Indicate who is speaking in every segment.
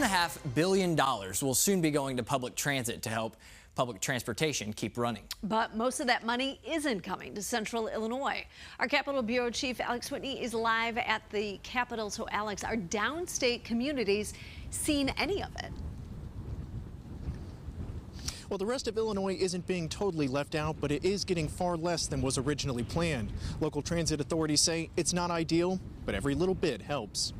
Speaker 1: $2.5 billion will soon be going to public transit to help public transportation keep running.
Speaker 2: But most of that money isn't coming to Central Illinois. Our Capitol Bureau Chief Alex Whitney is live at the Capitol. So Alex, are downstate communities seeing any of it?
Speaker 3: Well, the rest of Illinois isn't being totally left out, but it is getting far less than was originally planned. Local transit authorities say it's not ideal, but every little bit helps.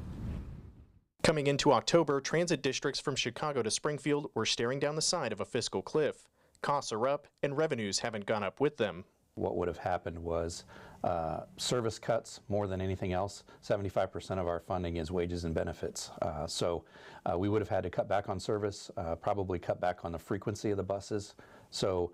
Speaker 3: Coming into October, transit districts from Chicago to Springfield were staring down the side of a fiscal cliff. Costs are up, and revenues haven't gone up with them.
Speaker 4: What would have happened was service cuts more than anything else. 75% of our funding is wages and benefits. So we would have had to cut back on service, probably cut back on the frequency of the buses. So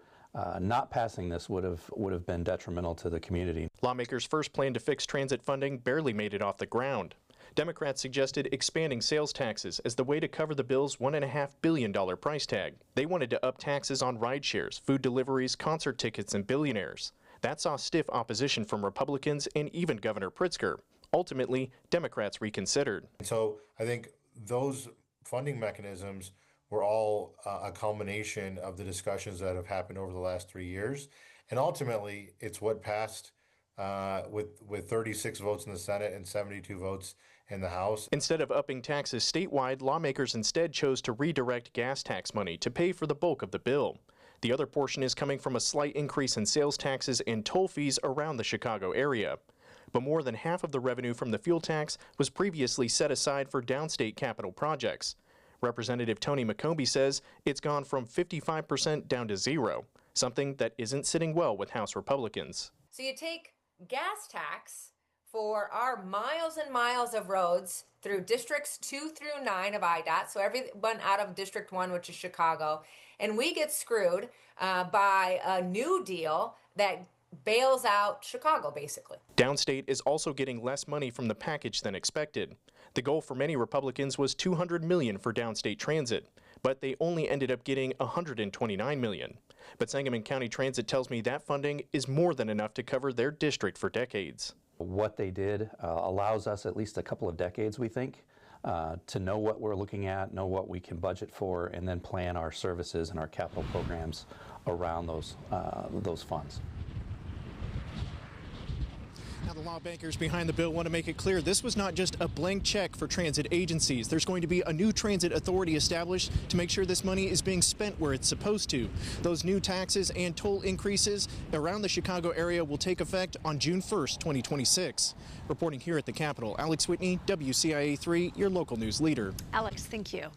Speaker 4: not passing this would have been detrimental to the community.
Speaker 3: Lawmakers' first plan to fix transit funding barely made it off the ground. Democrats suggested expanding sales taxes as the way to cover the bill's $1.5 billion price tag. They wanted to up taxes on ride shares, food deliveries, concert tickets, and billionaires. That saw stiff opposition from Republicans and even Governor Pritzker. Ultimately, Democrats reconsidered.
Speaker 5: So I think those funding mechanisms were all a culmination of the discussions that have happened over the last 3 years. And ultimately, it's what passed with 36 votes in the Senate and 72 votes in the House.
Speaker 3: Instead of upping taxes statewide, lawmakers instead chose to redirect gas tax money to pay for the bulk of the bill. The other portion is coming from a slight increase in sales taxes and toll fees around the Chicago area. But more than half of the revenue from the fuel tax was previously set aside for downstate capital projects. Representative Tony McCombie says it's gone from 55% down to zero, something that isn't sitting well with House Republicans.
Speaker 6: So you take gas tax for our miles and miles of roads through districts 2 through 9 of IDOT, so everyone out of District 1, which is Chicago, and we get screwed by a new deal that bails out Chicago, basically.
Speaker 3: Downstate is also getting less money from the package than expected. The goal for many Republicans was $200 million for downstate transit, but they only ended up getting $129 million. But Sangamon County Transit tells me that funding is more than enough to cover their district for decades.
Speaker 4: What they did allows us at least a couple of decades, we think, to know what we're looking at, know what we can budget for, and then plan our services and our capital programs around those funds.
Speaker 3: Now, the lawmakers behind the bill want to make it clear this was not just a blank check for transit agencies. There's going to be a new transit authority established to make sure this money is being spent where it's supposed to. Those new taxes and toll increases around the Chicago area will take effect on June 1st, 2026. Reporting here at the Capitol, Alex Whitney, WCIA 3, your local news leader.
Speaker 2: Alex, thank you.